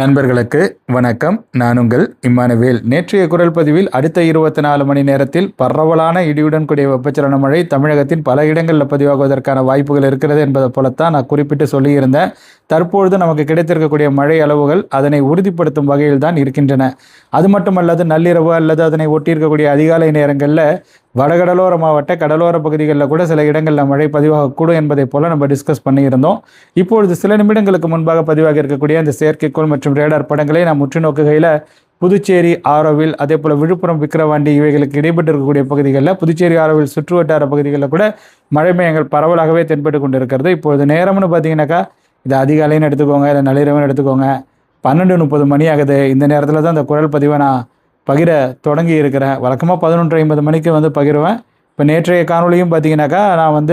நண்பர்களுக்கு வணக்கம். நான் உங்கள் இம்மானுவேல். நேற்றைய குரல் பதிவில் அடுத்த 24 மணி நேரத்தில் பரவலான இடியுடன் கூடிய வெப்பச்சலன மழை தமிழகத்தின் பல இடங்களில் பதிவாகுவதற்கான வாய்ப்புகள் இருக்கிறது என்பதை போலத்தான் நான் குறிப்பிட்டு சொல்லியிருந்தேன். தற்பொழுது நமக்கு கிடைத்திருக்கக்கூடிய மழை அளவுகள் அதனை உறுதிப்படுத்தும் வகையில் தான் இருக்கின்றன. அது மட்டுமல்லது நள்ளிரவு அல்லது அதனை ஒட்டியிருக்கக்கூடிய அதிகாலை நேரங்களில் வடகடலோர மாவட்ட கடலோர பகுதிகளில் கூட சில இடங்களில் மழை பதிவாகக்கூடும் என்பதை போல நம்ம டிஸ்கஸ் பண்ணியிருந்தோம். இப்பொழுது சில நிமிடங்களுக்கு முன்பாக பதிவாகி இருக்கக்கூடிய இந்த செயற்கைக்கோள் மற்றும் ரேடார் படங்களை நாம் உற்று நோக்குகையில் புதுச்சேரி, ஆரோவில், அதே போல் விழுப்புரம், விக்கிரவாண்டி இவைகளுக்கு இடைப்பட்டு இருக்கக்கூடிய பகுதிகளில் புதுச்சேரி, ஆரோவில் சுற்று வட்டார பகுதிகளில் கூட மழை மேகங்கள் பரவலாகவே தென்பட்டு கொண்டு இருக்கிறது. இப்பொழுது நேரம்னு பார்த்தீங்கன்னாக்கா இது அதிகாலைன்னு எடுத்துக்கோங்க, இல்லை நள்ளிரவுன்னு எடுத்துக்கோங்க, 12:30 மணி ஆகுது. இந்த நேரத்தில் தான் இந்த குரல் பதிவை நான் பகிர தொடங்கி இருக்கிறேன். வழக்கமாக 11:50 மணிக்கு பகிருவேன். இப்போ நேற்றைய காணொலியும் பார்த்தீங்கன்னாக்கா நான்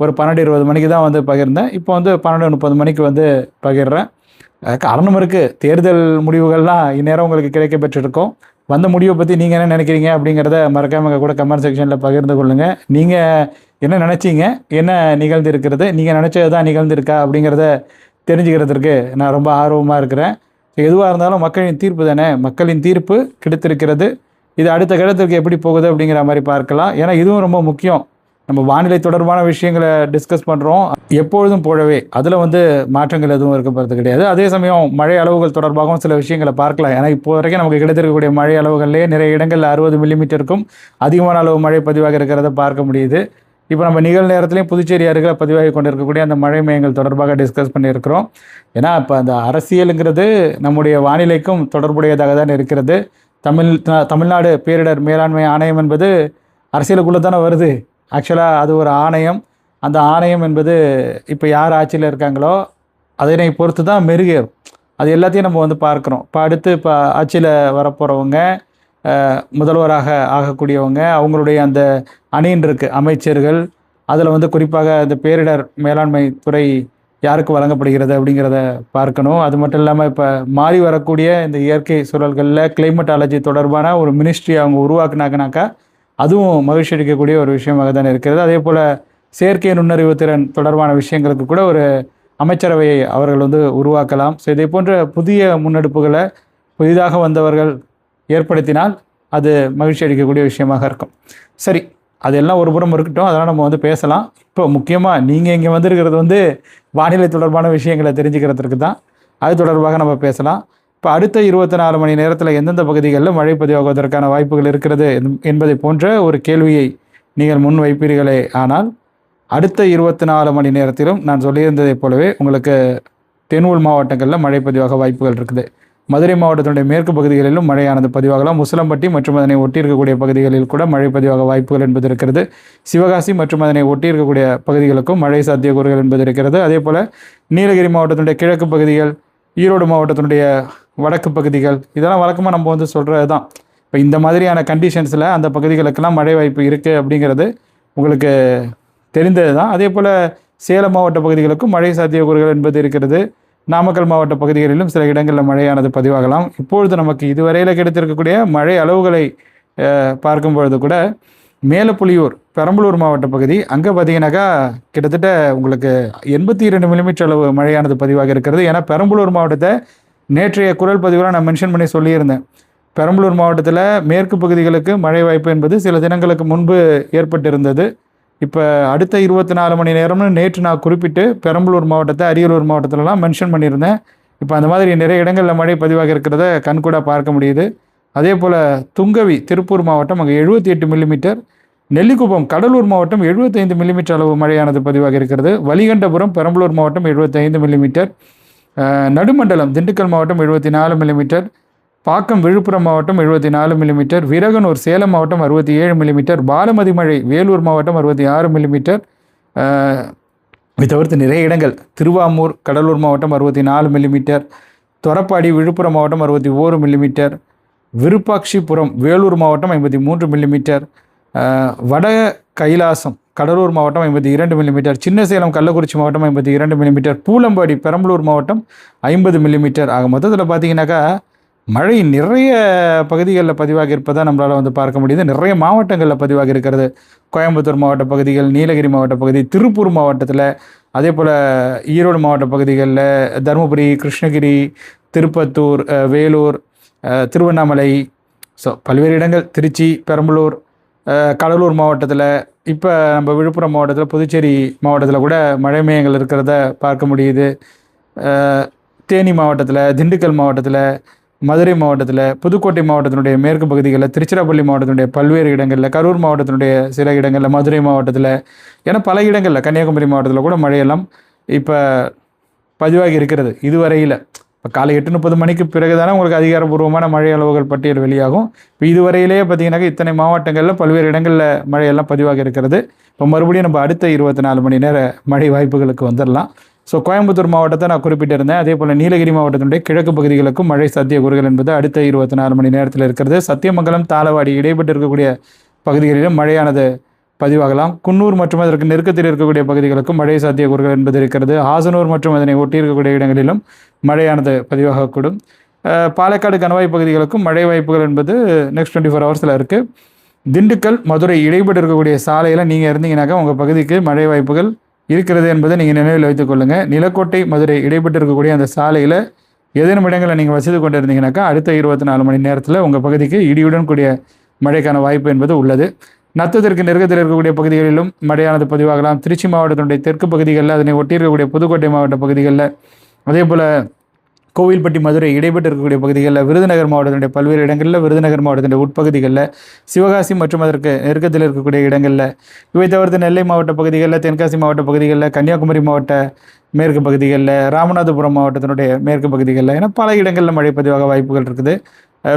ஒரு 12:20 மணிக்கு தான் பகிர்ந்தேன். இப்போ 12:30 மணிக்கு பகிர்றேன். காரணம் இருக்குது. தேர்தல் முடிவுகள்லாம் இந்நேரம் உங்களுக்கு கிடைக்க பெற்றிருக்கோம். வந்த முடிவை பற்றி நீங்கள் என்ன நினைக்கிறீங்க அப்படிங்கிறத மறக்காமல் கூட கமெண்ட் செக்ஷனில் பகிர்ந்து கொள்ளுங்கள். நீங்கள் என்ன நினச்சிங்க, என்ன நிகழ்ந்திருக்கிறது, நீங்கள் நினச்சது தான் நிகழ்ந்திருக்கா அப்படிங்கிறத தெரிஞ்சுக்கிறதுக்கு நான் ரொம்ப ஆர்வமாக இருக்கிறேன். எதுவாக இருந்தாலும் மக்களின் தீர்ப்பு தானே, மக்களின் தீர்ப்பு கிடைத்திருக்கிறது. இது அடுத்த கட்டத்திற்கு எப்படி போகுது அப்படிங்கிற மாதிரி பார்க்கலாம். ஏன்னா இதுவும் ரொம்ப முக்கியம். நம்ம வானிலை தொடர்பான விஷயங்களை டிஸ்கஸ் பண்ணுறோம் எப்பொழுதும் போலவே, அதில் மாற்றங்கள் எதுவும் இருக்க போகிறது கிடையாது. அதே சமயம் மழை அளவுகள் தொடர்பாகவும் சில விஷயங்களை பார்க்கலாம். ஏன்னா இப்போ வரைக்கும் நமக்கு கிடைத்திருக்கக்கூடிய மழை அளவுகள்லேயே நிறைய இடங்களில் 60 மில்லிமீட்டருக்கும் அதிகமான அளவு மழை பதிவாக இருக்கிறத பார்க்க முடியுது. இப்போ நம்ம நிகழ்நேரத்துலையும் புதுச்சேரி அருகில் பதிவாகி கொண்டிருக்கக்கூடிய அந்த மழை மையங்கள் தொடர்பாக டிஸ்கஸ் பண்ணியிருக்கிறோம். ஏன்னா இப்போ அந்த அரசியலுங்கிறது நம்முடைய வானிலைக்கும் தொடர்புடையதாக தான் இருக்கிறது. தமிழ்நாடு பேரிடர் மேலாண்மை ஆணையம் என்பது அரசியலுக்குள்ளே தானே வருது. ஆக்சுவலாக அது ஒரு ஆணையம். அந்த ஆணையம் என்பது இப்போ யார் ஆட்சியில் இருக்காங்களோ அதனை பொறுத்து தான் மெருகேறும். அது எல்லாத்தையும் நம்ம பார்க்குறோம். இப்போ அடுத்து ஆட்சியில் வரப்போகிறவங்க, முதல்வராக ஆகக்கூடியவங்க, அவங்களுடைய அந்த அணியின் இருக்குது அமைச்சர்கள், அதில் குறிப்பாக இந்த பேரிடர் மேலாண்மை துறை யாருக்கு வழங்கப்படுகிறது அப்படிங்கிறத பார்க்கணும். அது மட்டும் இல்லாமல் இப்போ மாறி வரக்கூடிய இந்த இயற்கை சூழல்களில் கிளைமட்டாலஜி தொடர்பான ஒரு மினிஸ்ட்ரி அவங்க உருவாக்குனாங்கனாக்கா அதுவும் மகிழ்ச்சி அளிக்கக்கூடிய ஒரு விஷயமாக தான் இருக்கிறது. அதே போல் செயற்கை நுண்ணறிவு திறன் தொடர்பான விஷயங்களுக்கு கூட ஒரு அமைச்சரவையை அவர்கள் உருவாக்கலாம். ஸோ இதே போன்ற புதிய முன்னெடுப்புகளை புதிதாக வந்தவர்கள் ஏற்படுத்தினால் அது மகிழ்ச்சி அளிக்கக்கூடிய விஷயமாக இருக்கும். சரி, அதெல்லாம் ஒரு புறம் இருக்கட்டும், அதெல்லாம் நம்ம பேசலாம். இப்போ முக்கியமாக நீங்கள் இங்கே வந்திருக்கிறது வானிலை தொடர்பான விஷயங்களை தெரிஞ்சுக்கிறதுக்கு தான். அது தொடர்பாக நம்ம பேசலாம். இப்போ அடுத்த 24 மணி நேரத்தில் எந்தெந்த பகுதிகளில் மழை பதிவாகுவதற்கான வாய்ப்புகள் இருக்கிறது என்பதை போன்ற ஒரு கேள்வியை நீங்கள் முன் வைப்பீர்களே. ஆனால் அடுத்த 24 மணி நேரத்திலும் நான் சொல்லியிருந்ததை போலவே உங்களுக்கு தென் உள் மாவட்டங்களில் மழை பதிவாக வாய்ப்புகள் இருக்குது. மதுரை மாவட்டத்தினுடைய மேற்கு பகுதிகளிலும் மழையானது பதிவாகலாம். முசலம்பட்டி மற்றும் அதனை ஒட்டியிருக்கக்கூடிய பகுதிகளில் கூட மழை பதிவாக வாய்ப்புகள் என்பது இருக்கிறது. சிவகாசி மற்றும் அதனை ஒட்டியிருக்கக்கூடிய பகுதிகளுக்கும் மழை சாத்தியக்கூறுகள் என்பது இருக்கிறது. அதே போல் நீலகிரி மாவட்டத்தினுடைய கிழக்கு பகுதிகள், ஈரோடு மாவட்டத்தினுடைய வடக்கு பகுதிகள், இதெல்லாம் வழக்கமாக நம்ம சொல்கிறது தான். இப்போ இந்த மாதிரியான கண்டிஷன்ஸில் அந்த பகுதிகளுக்கெல்லாம் மழை வாய்ப்பு இருக்குது அப்படிங்கிறது உங்களுக்கு தெரிந்தது தான். அதே போல் சேலம் மாவட்ட பகுதிகளுக்கும் மழை சாத்தியக்கூறுகள் என்பது இருக்கிறது. நாமக்கல் மாவட்ட பகுதிகளிலும் சில இடங்களில் மழையானது பதிவாகலாம். இப்பொழுது நமக்கு இதுவரையில் கிடைத்திருக்கக்கூடிய மழை அளவுகளை பார்க்கும் பொழுது கூட மேலப்புலியூர், பெரம்பலூர் மாவட்ட பகுதி, அங்கே பார்த்தீங்கன்னாக்கா கிட்டத்தட்ட உங்களுக்கு 82 மில்லிமீட்டர் அளவு மழையானது பதிவாக இருக்கிறது. ஏன்னா பெரம்பலூர் மாவட்டத்தை நேற்றைய குரல் பதிவில் நான் மென்ஷன் பண்ணி சொல்லியிருந்தேன். பெரம்பலூர் மாவட்டத்தில் மேற்கு பகுதிகளுக்கு மழை வாய்ப்பு என்பது சில தினங்களுக்கு முன்பு ஏற்பட்டிருந்தது. இப்போ அடுத்த 24 மணி நேரம்னு நேற்று நான் குறிப்பிட்டு பெரம்பலூர் மாவட்டத்தை, அரியலூர் மாவட்டத்திலலாம் மென்ஷன் பண்ணியிருந்தேன். இப்போ அந்த மாதிரி நிறைய இடங்களில் மழை பதிவாக இருக்கிறத கண்கூட பார்க்க முடியுது. அதே போல் துங்கவி, திருப்பூர் மாவட்டம், அங்கே 78 மில்லிமீட்டர். நெல்லிக்குப்பம், கடலூர் மாவட்டம் 75 மில்லிமீட்டர் அளவு மழையானது பதிவாக இருக்கிறது. வலிகண்டபுரம், பெரம்பலூர் மாவட்டம் 75 மில்லிமீட்டர். நடுமண்டலம், திண்டுக்கல் மாவட்டம் 74 மில்லிமீட்டர். பாக்கம், விழுப்புரம் மாவட்டம் 74 மில்லிமீட்டர். வீரகனூர், சேலம் மாவட்டம் 67 மில்லிமீட்டர். பாலமதி மழை, வேலூர் மாவட்டம் 66 மில்லிமீட்டர். இதை தவிர்த்து நிறைய இடங்கள், திருவாமூர், கடலூர் மாவட்டம் 64 மில்லிமீட்டர். தொரப்பாடி, விழுப்புரம் மாவட்டம் 61 மில்லிமீட்டர். விருப்பாட்சிபுரம், வேலூர் மாவட்டம் 53 மில்லிமீட்டர். வட கைலாசம், கடலூர் மாவட்டம் 52 மில்லிமீட்டர். சின்னசேலம், கள்ளக்குறிச்சி மாவட்டம் 52 மில்லிமீட்டர். பூலம்பாடி, பெரம்பலூர் மாவட்டம் 50 மில்லிமீட்டர். ஆக மொத்தத்தில் பார்த்தீங்கன்னாக்கா மழை நிறைய பகுதிகளில் பதிவாகி இருப்பதை நம்மளால் பார்க்க முடியுது. நிறைய மாவட்டங்களில் பதிவாகி இருக்கிறது. கோயம்புத்தூர் மாவட்ட பகுதிகள், நீலகிரி மாவட்ட பகுதி, திருப்பூர் மாவட்டத்தில், அதே போல் ஈரோடு மாவட்ட பகுதிகளில், தருமபுரி, கிருஷ்ணகிரி, திருப்பத்தூர், வேலூர், திருவண்ணாமலை, ஸோ பல்வேறு இடங்கள், திருச்சி, பெரம்பலூர், கடலூர் மாவட்டத்தில், இப்போ நம்ம விழுப்புரம் மாவட்டத்தில், புதுச்சேரி மாவட்டத்தில் கூட மழை மேகங்கள் இருக்கிறத பார்க்க முடியுது. தேனி மாவட்டத்தில், திண்டுக்கல் மாவட்டத்தில், மதுரை மாவட்டத்தில், புதுக்கோட்டை மாவட்டத்தினுடைய மேற்கு பகுதிகளில், திருச்சிராப்பள்ளி மாவட்டத்தினுடைய பல்வேறு இடங்களில், கரூர் மாவட்டத்தினுடைய சில இடங்களில், மதுரை மாவட்டத்தில், ஏன்னா பல இடங்களில், கன்னியாகுமரி மாவட்டத்தில் கூட மழையெல்லாம் இப்போ பதிவாகி இருக்கிறது. இதுவரையில் இப்போ காலை 8:30 மணிக்கு பிறகு தானே உங்களுக்கு அதிகாரப்பூர்வமான மழை அளவுகள் பட்டியல் வெளியாகும். இப்போ இதுவரையிலேயே பார்த்தீங்கன்னாக்கா இத்தனை மாவட்டங்களில் பல்வேறு இடங்களில் மழையெல்லாம் பதிவாகி இருக்கிறது. இப்போ மறுபடியும் நம்ம அடுத்த 24 மணி நேர மழை வாய்ப்புகளுக்கு வந்துடலாம். ஸோ கோயம்புத்தூர் மாவட்டத்தை நான் குறிப்பிட்டிருந்தேன். அதே போல் நீலகிரி மாவட்டத்தினுடைய கிழக்கு பகுதிகளுக்கும் மழை சாத்தியக்கூறுகள் என்பது அடுத்த 24 மணி நேரத்தில் இருக்கிறது. சத்தியமங்கலம், தாளவாடி இடைப்பட்டு இருக்கக்கூடிய பகுதிகளிலும் மழையானது பதிவாகலாம். குன்னூர் மற்றும் அதற்கு நெருக்கத்தில் இருக்கக்கூடிய பகுதிகளுக்கும் மழை சாத்தியக்கூறுகள் என்பது இருக்கிறது. ஆசனூர் மற்றும் அதனை ஒட்டி இருக்கக்கூடிய இடங்களிலும் மழையானது பதிவாகக்கூடும். பாலக்காடு, கணவாய் பகுதிகளுக்கும் மழை வாய்ப்புகள் என்பது நெக்ஸ்ட் 24 ஹவர்ஸில் இருக்குது. திண்டுக்கல், மதுரை இடைப்பட்டு இருக்கக்கூடிய சாலையில் நீங்கள் இருந்தீங்கன்னாக்கா உங்கள் பகுதிக்கு மழை வாய்ப்புகள் இருக்கிறது என்பதை நீங்கள் நினைவில் வைத்துக் கொள்ளுங்கள். நிலக்கோட்டை, மதுரை இடைப்பட்டு இருக்கக்கூடிய அந்த சாலையில் ஏதேனும் இடங்களை நீங்கள் வசதி கொண்டு இருந்தீங்கன்னாக்கா அடுத்த 24 மணி நேரத்தில் உங்கள் பகுதிக்கு இடியுடன் கூடிய மழைக்கான வாய்ப்பு என்பது உள்ளது. நத்தத்திற்கு நெருக்கத்தில் இருக்கக்கூடிய பகுதிகளிலும் மழையானது பதிவாகலாம். திருச்சி மாவட்டத்தினுடைய தெற்கு பகுதிகளில், அதனை ஒட்டியிருக்கக்கூடிய புதுக்கோட்டை மாவட்ட பகுதிகளில், அதே போல் கோவில்பட்டி, மதுரை இடைப்பட்டு இருக்கக்கூடிய பகுதிகளில், விருதுநகர் மாவட்டத்தினுடைய பல்வேறு இடங்களில், விருதுநகர் மாவட்டத்தினுடைய உட்பகுதிகளில், சிவகாசி மற்றும் அதற்கு நெருக்கத்தில் இருக்கக்கூடிய இடங்களில், இவை தவிர்த்து நெல்லை மாவட்ட பகுதிகளில், தென்காசி மாவட்ட பகுதிகளில், கன்னியாகுமரி மாவட்ட மேற்கு பகுதிகளில், ராமநாதபுரம் மாவட்டத்தினுடைய மேற்கு பகுதிகளில் என பல இடங்களில் மழை பதிவாக வாய்ப்புகள் இருக்குது.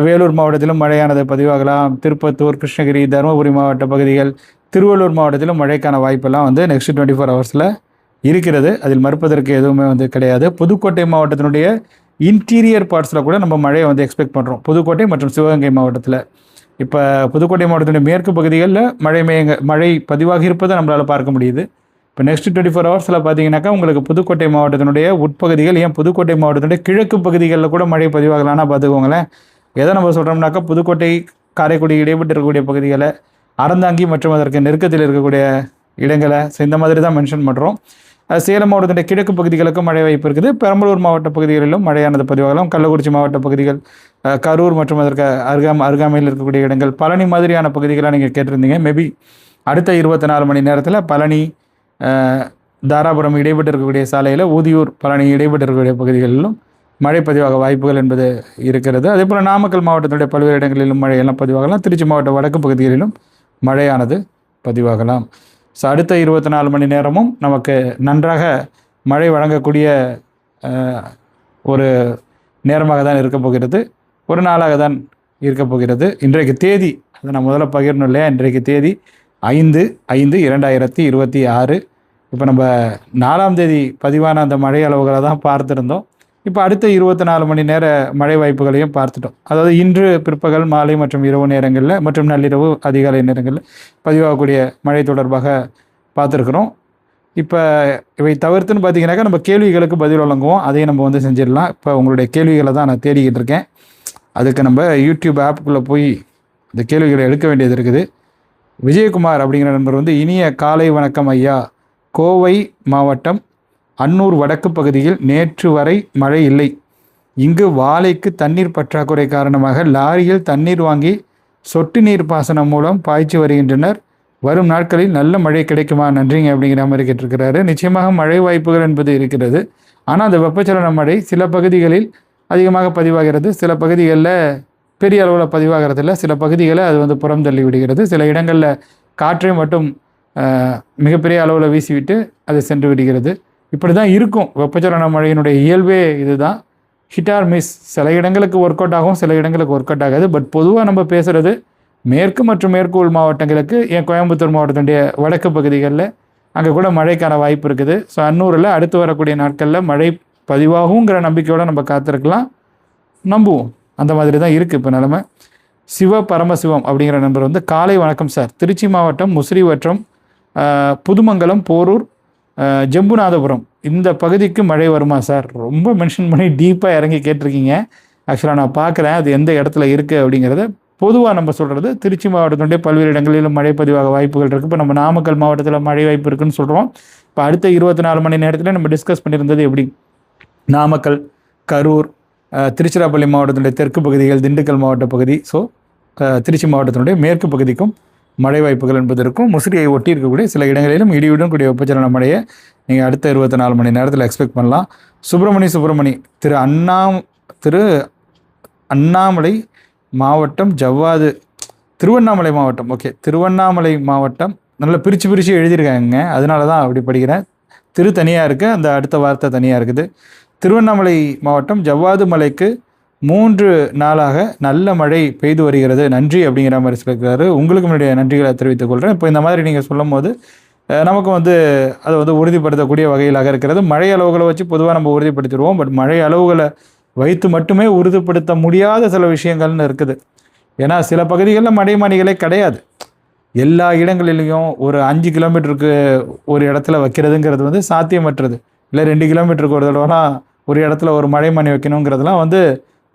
வேலூர் மாவட்டத்திலும் மழையானது பதிவாகலாம். திருப்பத்தூர், கிருஷ்ணகிரி, தருமபுரி மாவட்ட பகுதிகள், திருவள்ளூர் மாவட்டத்திலும் மழைக்கான வாய்ப்பெல்லாம் நெக்ஸ்ட் 24 ஹவர்ஸில் இருக்கிறது. அதில் மறுப்பதற்கு எதுவுமே கிடையாது. புதுக்கோட்டை மாவட்டத்தினுடைய இன்டீரியர் பார்ட்ஸில் கூட நம்ம மழையை எக்ஸ்பெக்ட் பண்ணுறோம். புதுக்கோட்டை மற்றும் சிவகங்கை மாவட்டத்தில் இப்போ புதுக்கோட்டை மாவட்டத்தினுடைய மேற்கு பகுதிகளில் மழை பதிவாகி இருப்பதை நம்மளால் பார்க்க முடியுது. இப்போ நெக்ஸ்ட் 24 ஹவர்ஸில் பார்த்தீங்கன்னாக்கா உங்களுக்கு புதுக்கோட்டை மாவட்டத்தினுடைய உட்பகுதிகள், ஏன் புதுக்கோட்டை மாவட்டத்தினுடைய கிழக்கு பகுதிகளில் கூட மழை பதிவாகலான்னா பார்த்துக்கோங்களேன். எதை நம்ம சொல்கிறோம்னாக்கா புதுக்கோட்டை, காரைக்குடி இடைப்பட்டு இருக்கக்கூடிய பகுதிகளை, அறந்தாங்கி மற்றும் அதற்கு நெருக்கத்தில் இருக்கக்கூடிய இடங்களை இந்த மாதிரி தான் மென்ஷன் பண்ணுறோம். சேலம் மாவட்டத்தினுடைய கிழக்கு பகுதிகளுக்கும் மழை வாய்ப்பு இருக்குது. பெரம்பலூர் மாவட்ட பகுதிகளிலும் மழையானது பதிவாகலாம். கள்ளக்குறிச்சி மாவட்ட பகுதிகள், கரூர் மற்றும் அதற்கு அருகாமையில் இருக்கக்கூடிய இடங்கள், பழனி மாதிரியான பகுதிகளாக நீங்கள் கேட்டிருந்தீங்க. மேபி அடுத்த 24 மணி நேரத்தில் பழனி, தாராபுரம் இடைப்பட்டு இருக்கக்கூடிய சாலையில், ஊதியூர், பழனி இடைப்பட்டு இருக்கக்கூடிய பகுதிகளிலும் மழை பதிவாக வாய்ப்புகள் என்பது இருக்கிறது. அதே போல் நாமக்கல் மாவட்டத்தினுடைய பல்வேறு இடங்களிலும் மழையெல்லாம் பதிவாகலாம். திருச்சி மாவட்ட வடக்கு பகுதிகளிலும் மழையானது பதிவாகலாம். ஸோ அடுத்த 24 மணி நேரமும் நமக்கு நன்றாக மழை வழங்கக்கூடிய ஒரு நேரமாக தான் இருக்க போகிறது, ஒரு நாளாக தான் இருக்க போகிறது. இன்றைக்கு தேதி அதை நான் முதல்ல பகிரணும் இல்லையா? இன்றைக்கு தேதி 5/5/2026. இப்போ நம்ம 4ஆம் தேதி பதிவான அந்த மழை அளவுகளை தான் பார்த்துருந்தோம். இப்போ அடுத்த 24 மணி நேர மழை வாய்ப்புகளையும் பார்த்துட்டோம். அதாவது இன்று பிற்பகல், மாலை மற்றும் இரவு நேரங்களில் மற்றும் நள்ளிரவு, அதிகாலை நேரங்களில் பதிவாகக்கூடிய மழை தொடர்பாக பார்த்துருக்குறோம். இப்போ இவை தவிர்த்துன்னு பார்த்தீங்கன்னாக்கா நம்ம கேள்விகளுக்கு பதில் வழங்குவோம். அதையும் நம்ம செஞ்சிடலாம். இப்போ உங்களுடைய கேள்விகளை தான் நான் தேடிக்கிட்டு இருக்கேன். அதுக்கு நம்ம யூடியூப் ஆப்புக்குள்ளே போய் இந்த கேள்விகளை எடுக்க வேண்டியது இருக்குது. விஜயகுமார் அப்படிங்கிற நண்பர் இனிய காலை வணக்கம் ஐயா. கோவை மாவட்டம் அன்னூர் வடக்கு பகுதியில் நேற்று வரை மழை இல்லை. இங்கு வாழைக்கு தண்ணீர் பற்றாக்குறை காரணமாக லாரியில் தண்ணீர் வாங்கி சொட்டு நீர் பாசனம் மூலம் பாய்ச்சி வருகின்றனர். வரும் நாட்களில் நல்ல மழை கிடைக்குமா? நன்றிங்க அப்படிங்கிற மாதிரி கேட்டிருக்கிறாரு. நிச்சயமாக மழை வாய்ப்புகள் என்பது இருக்கிறது. ஆனால் அந்த வெப்பச்சலன மழை சில பகுதிகளில் அதிகமாக பதிவாகிறது, சில பகுதிகளில் பெரிய அளவில் பதிவாகிறதில்ல, சில பகுதிகளில் அது புறம் தள்ளி விடுகிறது. சில இடங்களில் காற்றை மட்டும் மிகப்பெரிய அளவில் வீசிவிட்டு அது சென்று விடுகிறது. இப்படி தான் இருக்கும். வெப்பச்சலன மழையினுடைய இயல்பே இதுதான். Hit or miss. சில இடங்களுக்கு ஒர்க் அவுட் ஆகும், சில இடங்களுக்கு ஒர்க் அவுட் ஆகாது. பட் பொதுவாக நம்ம பேசுகிறது மேற்கு மற்றும் மேற்கு உள் மாவட்டங்களுக்கு, ஏன் கோயம்புத்தூர் மாவட்டத்தினுடைய வடக்கு பகுதிகளில் அங்கே கூட மழைக்கான வாய்ப்பு இருக்குது. ஸோ அன்னூரில் அடுத்து வரக்கூடிய நாட்களில் மழை பதிவாகுங்கிற நம்பிக்கையோடு நம்ம காத்திருக்கலாம், நம்புவோம். அந்த மாதிரி தான் இருக்குது இப்போ நிலைமை. சிவ பரமசிவம் அப்படிங்கிற நண்பர் காலை வணக்கம் சார். திருச்சி மாவட்டம் முசிறி வட்டம், புதுமங்கலம், போரூர், ஜம்புநாதபுரம் இந்த பகுதிக்கு மழை வருமா சார்? ரொம்ப மென்ஷன் பண்ணி டீப்பாக இறங்கி கேட்டிருக்கீங்க. ஆக்சுவலாக நான் பார்க்குறேன் அது எந்த இடத்துல இருக்குது அப்படிங்கிறத. பொதுவாக நம்ம சொல்கிறது திருச்சி மாவட்டத்தினுடைய பல்வேறு இடங்களிலும் மழை பதிவாக வாய்ப்புகள் இருக்குது. இப்போ நம்ம நாமக்கல் மாவட்டத்தில் மழை வாய்ப்பு இருக்குதுன்னு சொல்கிறோம். இப்போ அடுத்த 24 மணி நேரத்தில் நம்ம டிஸ்கஸ் பண்ணியிருந்தது எப்படி நாமக்கல், கரூர், திருச்சிராப்பள்ளி மாவட்டத்தினுடைய தெற்கு பகுதிகள், திண்டுக்கல் மாவட்ட பகுதி, ஸோ திருச்சி மாவட்டத்தினுடைய மேற்கு பகுதிக்கும் மழை வாய்ப்புகள் என்பது இருக்கும். முசிறியை ஒட்டி இருக்கக்கூடிய சில இடங்களிலும் இடியுடன் கூடிய வெப்பச்சலன மழையை நீங்கள் அடுத்த 24 மணி நேரத்தில் எக்ஸ்பெக்ட் பண்ணலாம். சுப்பிரமணி திரு அண்ணாமலை மாவட்டம், திருவண்ணாமலை மாவட்டம், ஓகே, திருவண்ணாமலை மாவட்டம் நல்லா பிரித்து எழுதியிருக்காங்க, அதனால தான் அப்படி படிக்கிறேன். தனியாக இருக்குது, அந்த அடுத்த வார்த்தை தனியாக இருக்குது. திருவண்ணாமலை மாவட்டம் ஜவ்வாது மலைக்கு 3 நாளாக நல்ல மழை பெய்து வருகிறது, நன்றி அப்படிங்கிற மாதிரி சொல்லியிருக்காரு. உங்களுக்கு முன்னாடிய நன்றிகளை தெரிவித்துக் கொள்கிறேன். இப்போ இந்த மாதிரி நீங்கள் சொல்லும் போது நமக்கு அதை உறுதிப்படுத்தக்கூடிய வகையிலாக இருக்கிறது. மழை அளவுகளை வச்சு பொதுவாக நம்ம உறுதிப்படுத்திடுவோம். பட் மழை அளவுகளை வைத்து மட்டுமே உறுதிப்படுத்த முடியாத சில விஷயங்கள்னு இருக்குது. ஏன்னா சில பகுதிகளில் மழைமானிகளே கிடையாது. எல்லா இடங்களிலையும் ஒரு 5 கிலோமீட்டருக்கு ஒரு இடத்துல வைக்கிறதுங்கிறது சாத்தியமற்றது. இல்லை 2 கிலோமீட்டருக்கு ஒரு தடவைலாம் ஒரு இடத்துல ஒரு மழைமானி வைக்கணுங்கிறதுலாம்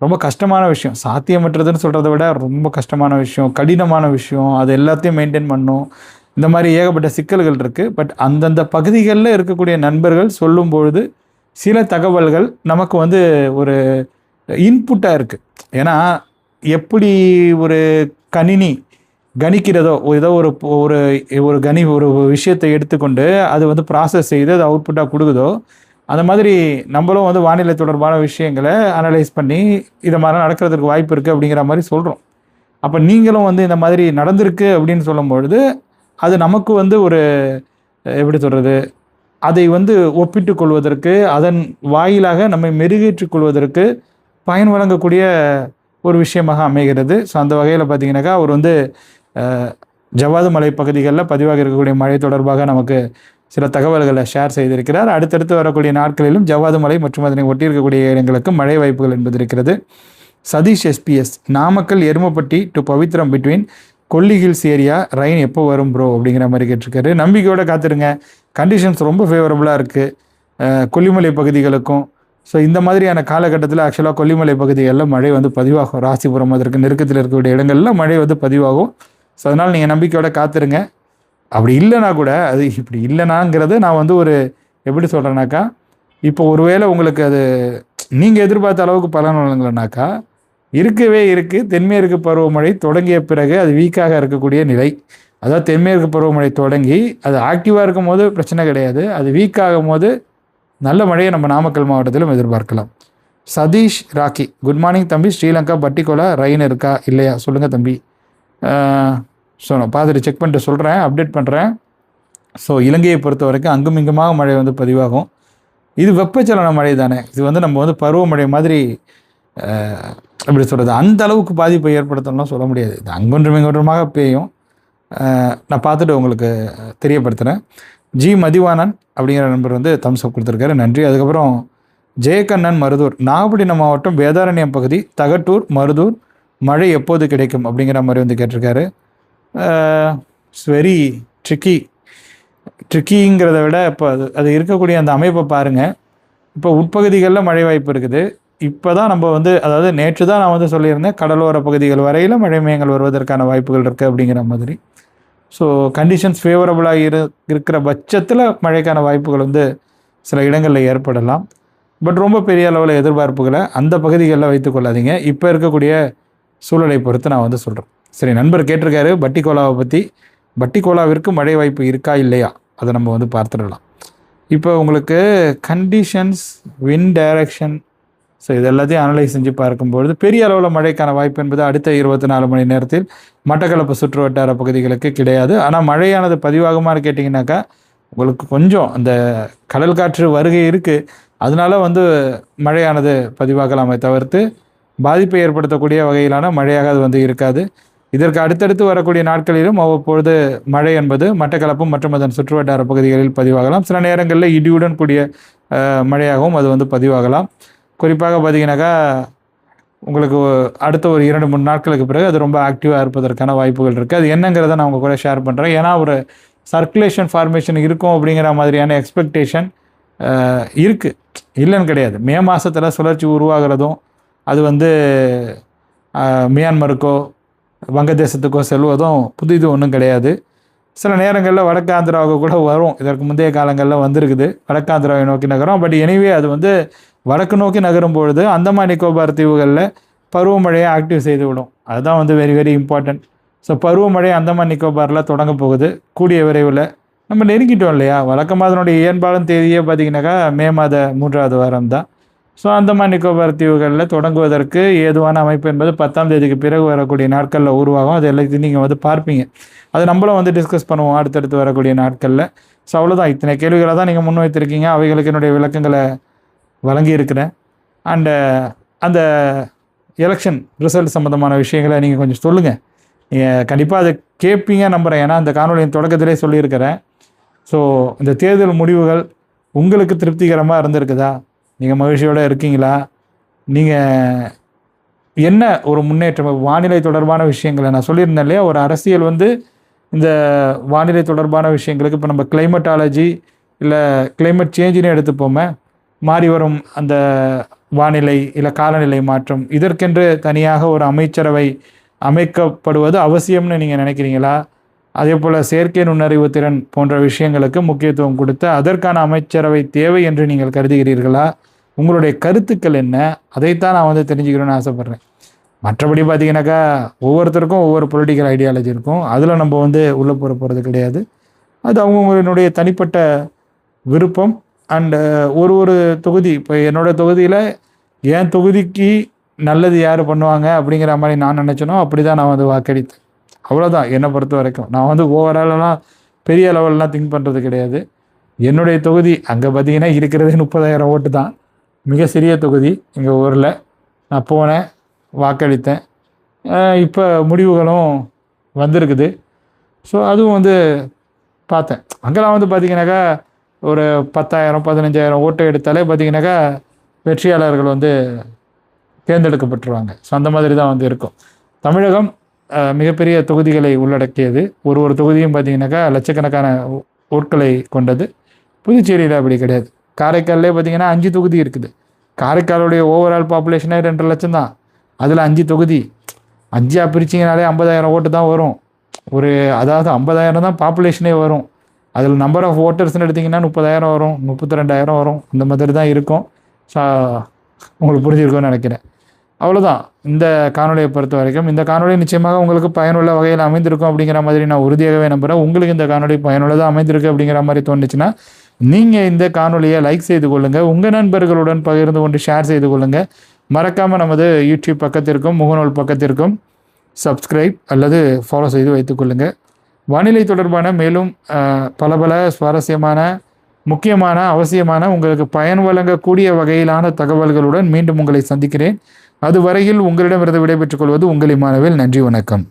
ரொம்ப கஷ்டமான விஷயம். சாத்தியமற்றதுன்னு சொல்கிறத விட ரொம்ப கஷ்டமான விஷயம், கடினமான விஷயம். அது எல்லாத்தையும் மெயின்டைன் பண்ணணும். இந்த மாதிரி ஏகப்பட்ட சிக்கல்கள் இருக்குது. பட் அந்தந்த பகுதிகளில் இருக்கக்கூடிய நண்பர்கள் சொல்லும்பொழுது சில தகவல்கள் நமக்கு ஒரு இன்புட்டாக இருக்குது. ஏன்னா எப்படி ஒரு கணினி கணிக்கிறதோ, ஏதோ ஒரு ஒரு விஷயத்தை எடுத்துக்கொண்டு அது ப்ராசஸ் செய்து அது அவுட்புட்டாக கொடுக்குதோ, அந்த மாதிரி நம்மளும் வானிலை தொடர்பான விஷயங்களை அனலைஸ் பண்ணி இதை மாதிரி நடக்கிறதுக்கு வாய்ப்பு இருக்குது அப்படிங்கிற மாதிரி சொல்கிறோம். அப்போ நீங்களும் இந்த மாதிரி நடந்திருக்கு அப்படின்னு சொல்லும்பொழுது அது நமக்கு ஒரு எப்படி சொல்கிறது, அதை ஒப்பிட்டு கொள்வதற்கு, அதன் வாயிலாக நம்மை மெருகேற்றிக் கொள்வதற்கு பயன் வழங்கக்கூடிய ஒரு விஷயமாக அமைகிறது. ஸோ அந்த வகையில் பார்த்தீங்கன்னாக்கா அவர் ஜவ்வாது மலை பகுதிகளில் பதிவாக இருக்கக்கூடிய மழை தொடர்பாக நமக்கு சில தகவல்களை ஷேர் செய்திருக்கிறார். அடுத்தடுத்து வரக்கூடிய நாட்களிலும் ஜவ்வாது மலை மற்றும் அதனை ஒட்டியிருக்கக்கூடிய இடங்களுக்கு மழை வாய்ப்புகள் என்பது இருக்கிறது. Sathish SPS, Namakkal Erumapatti to Pavithram between Kolli hills area rain எப்போ வரும் ப்ரோ அப்படிங்கிற மாதிரி கேட்டிருக்காரு. நம்பிக்கையோடு காத்துருங்க. கண்டிஷன்ஸ் ரொம்ப ஃபேவரபுளாக இருக்குது கொல்லிமலை பகுதிகளுக்கும். ஸோ இந்த மாதிரியான காலகட்டத்தில் ஆக்சுவலாக கொல்லிமலை பகுதிகளில் மழை பதிவாகும். ராசிபுரம் அதற்கு நெருக்கத்தில் இருக்கக்கூடிய இடங்களில் மழை பதிவாகும். ஸோ அதனால் நீங்கள் நம்பிக்கையோடு காத்துருங்க. அப்படி இல்லைனா கூட, அது இப்படி இல்லைனாங்கிறது நான் ஒரு எப்படி சொல்கிறேன்னாக்கா, இப்போ ஒருவேளை உங்களுக்கு அது நீங்கள் எதிர்பார்த்த அளவுக்கு பலன் வழங்கலைனாக்கா, இருக்கவே இருக்குது தென்மேற்கு பருவமழை தொடங்கிய பிறகு அது வீக்காக இருக்கக்கூடிய நிலை. அதாவது தென்மேற்கு பருவமழை தொடங்கி அது ஆக்டிவாக இருக்கும் போது பிரச்சனை கிடையாது. அது வீக்காகும் போது நல்ல மழையை நம்ம நாமக்கல் மாவட்டத்திலும் எதிர்பார்க்கலாம். சதீஷ் ராக்கி, குட் மார்னிங் தம்பி. ஸ்ரீலங்கா பட்டிக்கோலா ரெயின் இருக்கா இல்லையா சொல்லுங்கள் தம்பி. ஸோ நான் பார்த்துட்டு செக் பண்ணிட்டு சொல்கிறேன், அப்டேட் பண்ணுறேன். ஸோ இலங்கையை பொறுத்த வரைக்கும் அங்கும் இங்குமாக மழை பதிவாகும். இது வெப்பச்சலன மழை தானே. இது நம்ம பருவமழை மாதிரி எப்படி சொல்கிறது, அந்த அளவுக்கு பாதிப்பை ஏற்படுத்தணும்லாம் சொல்ல முடியாது. இது அங்கொன்றும் இங்கொன்றுமாக பெய்யும். நான் பார்த்துட்டு உங்களுக்கு தெரியப்படுத்துகிறேன். மதிவானன் அப்படிங்கிற நண்பர் தம்ஸ்அப் கொடுத்துருக்காரு, நன்றி. அதுக்கப்புறம் ஜெயக்கண்ணன் மருதூர், நாகப்பட்டினம் மாவட்டம் வேதாரண்யம் பகுதி தகட்டூர் மருதூர் மழை எப்போது கிடைக்கும் அப்படிங்கிற மாதிரி கேட்டிருக்காரு. இட்ஸ் வெரி ட்ரிக்கிங்கிறத விட இப்போ அது இருக்கக்கூடிய அந்த அமைப்பை பாருங்கள். இப்போ உட்பகுதிகளில் மழை வாய்ப்பு இருக்குது. இப்போ தான் நம்ம அதாவது நேற்று தான் நான் சொல்லியிருந்தேன், கடலோர பகுதிகள் வரையில் மழை மேகங்கள் வருவதற்கான வாய்ப்புகள் இருக்குது அப்படிங்கிற மாதிரி. ஸோ கண்டிஷன்ஸ் ஃபேவரபுளாக இருக்கிற பட்சத்தில் மழைக்கான வாய்ப்புகள் சில இடங்களில் ஏற்படலாம். பட் ரொம்ப பெரிய அளவில் எதிர்பார்ப்புகளை அந்த பகுதிகளில் வைத்துக்கொள்ளாதீங்க. இப்போ இருக்கக்கூடிய சூழலை பொறுத்து நான் சொல்கிறேன். சரி, நண்பர் கேட்டிருக்காரு பட்டிக்கோலாவை பற்றி. பட்டிக்கோலாவிற்கு மழை வாய்ப்பு இருக்கா இல்லையா அதை நம்ம பார்த்துடலாம். இப்போ உங்களுக்கு கண்டிஷன்ஸ், விண்ட் டைரக்ஷன், ஸோ இது எல்லாத்தையும் அனலைஸ் செஞ்சு பார்க்கும்பொழுது பெரிய அளவில் மழைக்கான வாய்ப்பு என்பது அடுத்த 24 மணி நேரத்தில் மட்டக்களப்பு சுற்று வட்டார பகுதிகளுக்கு கிடையாது. ஆனால் மழையானது பதிவாகுமான்னு கேட்டிங்கனாக்கா உங்களுக்கு கொஞ்சம் அந்த கடல் காற்று வருகை இருக்குது, அதனால மழையானது பதிவாகலாமே தவிர்த்து பாதிப்பை ஏற்படுத்தக்கூடிய வகையிலான மழையாக அது இருக்காது. இதற்கு அடுத்தடுத்து வரக்கூடிய நாட்களிலும் அவ்வப்பொழுது மழை என்பது மட்டக்களப்பு மற்றும் அதன் சுற்றுவட்டார பகுதிகளில் பதிவாகலாம். சில நேரங்களில் இடியுடன் கூடிய மழையாகவும் அது பதிவாகலாம். குறிப்பாக பார்த்தீங்கன்னாக்கா உங்களுக்கு அடுத்த ஒரு 2-3 நாட்களுக்கு பிறகு அது ரொம்ப ஆக்டிவாக இருப்பதற்கான வாய்ப்புகள் இருக்குது. அது என்னங்கிறத நான் உங்கள் கூட ஷேர் பண்ணுறேன். ஏன்னா ஒரு சர்க்குலேஷன் ஃபார்மேஷன் இருக்கும் அப்படிங்கிற மாதிரியான எக்ஸ்பெக்டேஷன் இருக்குது, இல்லைன்னு கிடையாது. மே மாதத்தில் சுழற்சி உருவாகிறதும் அது மியான்மருக்கோ வங்கதேசத்துக்கோ செல்வதும் புதிது ஒன்றும் கிடையாது. சில நேரங்களில் வடக்காந்திராவுக்கு கூட வரும். இதற்கு முந்தைய காலங்களில் வந்திருக்குது, வடக்காந்திராவை நோக்கி நகரம். பட் எனிவே அது வடக்கு நோக்கி நகரும் பொழுது அந்தமான் நிக்கோபார் தீவுகளில் பருவமழையை ஆக்டிவ் செய்து விடும். அதுதான் வந்து வெரி வெரி இம்பார்ட்டன்ட். ஸோ பருவமழை அந்தமான் நிக்கோபாரில் தொடங்க போகுது கூடிய விரைவில். நம்ம நெருங்கிட்டோம் இல்லையா? வழக்கமாக அதனுடைய இயல்பாலும் தேதியே பார்த்திங்கனாக்கா மே மாத 3வது வாரம் தான். ஸோ அந்தமான் நிக்கோபார் தீவுகளில் தொடங்குவதற்கு ஏதுவான அமைப்பு என்பது 10ஆம் தேதிக்கு பிறகு வரக்கூடிய நாட்களில் உருவாகும். அது எல்லாத்தையும் நீங்கள் வந்து பார்ப்பீங்க. அது நம்மளும் வந்து டிஸ்கஸ் பண்ணுவோம் அடுத்தடுத்து வரக்கூடிய நாட்களில். ஸோ அவ்வளோதான். இத்தனை கேள்விகளை தான் நீங்கள் முன்வைத்திருக்கீங்க. அவைகளுக்கு என்னுடைய விளக்கங்களை வழங்கியிருக்கிறேன். அண்டு அந்த எலெக்ஷன் ரிசல்ட் சம்மந்தமான விஷயங்களை நீங்கள் கொஞ்சம் சொல்லுங்கள். நீங்கள் கண்டிப்பாக அதை கேட்பீங்க நம்புகிறேன். ஏன்னா அந்த காணொலியின் தொடக்கத்திலே சொல்லியிருக்கிறேன். ஸோ இந்த தேர்தல் முடிவுகள் உங்களுக்கு திருப்திகரமாக இருந்திருக்குதா? நீங்கள் மகிழ்ச்சியோடு இருக்கீங்களா? நீங்கள் என்ன ஒரு முன்னேற்றம் வானிலை தொடர்பான விஷயங்களை நான் சொல்லியிருந்தேன் இல்லையா? ஒரு அரசியல் வந்து இந்த வானிலை தொடர்பான விஷயங்களுக்கு இப்போ நம்ம கிளைமேட்டாலஜி இல்லை கிளைமேட் சேஞ்சுன்னு எடுத்துப்போமே, மாறி வரும் அந்த வானிலை இல்லை காலநிலை மாற்றம், இதற்கென்று தனியாக ஒரு அமைச்சரவை அமைக்கப்படுவது அவசியம்னு நீங்கள் நினைக்கிறீங்களா? அதே போல் செயற்கை நுண்ணறிவு திறன் போன்ற விஷயங்களுக்கு முக்கியத்துவம் கொடுத்து அதற்கான அமைச்சரவை தேவை என்று நீங்கள் கருதுகிறீர்களா? உங்களுடைய கருத்துக்கள் என்ன? அதைத்தான் நான் வந்து தெரிஞ்சுக்கணும்னு ஆசைப்பட்றேன். மற்றபடி பார்த்தீங்கன்னாக்கா ஒவ்வொருத்தருக்கும் ஒவ்வொரு பொலிட்டிக்கல் ஐடியாலஜி இருக்கும். அதில் நம்ம வந்து உள்ளே போகிறது கிடையாது. அது அவங்களுடைய தனிப்பட்ட விருப்பம். அண்டு ஒரு தொகுதி இப்போ என்னோடய தொகுதியில் என் தொகுதிக்கு நல்லது யார் பண்ணுவாங்க அப்படிங்கிற மாதிரி நான் நினச்சனோ அப்படி தான் நான் வந்து வாக்களித்தேன். அவ்வளோதான் என்னை பொறுத்த வரைக்கும். நான் வந்து ஓவராலெலாம் பெரிய லெவல்லாம் திங்க் பண்ணுறது கிடையாது. என்னுடைய தொகுதி அங்கே பார்த்திங்கன்னா இருக்கிறதே 30,000 ஓட்டு தான். மிக சிறிய தொகுதி எங்கள் ஊரில். நான் போனேன், வாக்களித்தேன். இப்போ முடிவுகளும் வந்திருக்குது. ஸோ அதுவும் வந்து பார்த்தேன். அங்கெல்லாம் வந்து பார்த்திங்கனாக்கா ஒரு 10,000 15,000 ஓட்டு எடுத்தாலே பார்த்திங்கனாக்கா வெற்றியாளர்கள் வந்து தேர்ந்தெடுக்கப்பட்டுருவாங்க. ஸோ அந்த மாதிரி தான் வந்து இருக்கும். தமிழகம் மிகப்பெரிய தொகுதிகளை உள்ளடக்கியது. ஒரு தொகுதியும் பார்த்திங்கனாக்கா லட்சக்கணக்கான ஓட்களை கொண்டது. புதுச்சேரியில் அப்படி கிடையாது. காரைக்காலிலே பார்த்திங்கன்னா 5 தொகுதி இருக்குது. காரைக்காலுடைய ஓவரால் பாப்புலேஷனே 2 லட்சம் தான். அதில் 5 தொகுதி 5ஆக பிரிச்சிங்கனாலே 50,000 ஓட்டு தான் வரும். அதாவது 50,000 தான் பாப்புலேஷனே வரும். அதில் நம்பர் ஆஃப் ஓட்டர்ஸ்னு எடுத்திங்கன்னா 30,000 வரும், 32,000 வரும். இந்த மாதிரி தான் இருக்கும். ஸோ உங்களுக்கு புரிஞ்சிருக்கும்னு நினைக்கிறேன். அவ்வளோதான் இந்த காணொலியை பொறுத்த வரைக்கும். இந்த காணொலி நிச்சயமாக உங்களுக்கு பயனுள்ள வகையில் அமைந்திருக்கும் அப்படிங்கிற மாதிரி நான் உறுதியாகவே நம்புகிறேன். உங்களுக்கு இந்த காணொலி பயனுள்ளதாக அமைந்திருக்கு அப்படிங்கிற மாதிரி தோணுச்சுன்னா நீங்கள் இந்த காணொலியை லைக் செய்து கொள்ளுங்கள். உங்கள் நண்பர்களுடன் பகிர்ந்து கொண்டு ஷேர் செய்து கொள்ளுங்கள். மறக்காமல் நமது யூடியூப் பக்கத்திற்கும் முகநூல் பக்கத்திற்கும் சப்ஸ்கிரைப் அல்லது ஃபாலோ செய்து வைத்துக்கொள்ளுங்கள். வானிலை தொடர்பான மேலும் பல சுவாரஸ்யமான முக்கியமான அவசியமான உங்களுக்கு பயன் வழங்கக்கூடிய வகையிலான தகவல்களுடன் மீண்டும் உங்களை சந்திக்கிறேன். அதுவரையில் உங்களிடமிருந்து விடைபெற்றுக் கொள்வது உங்கள் இம்மானுவேல். நன்றி, வணக்கம்.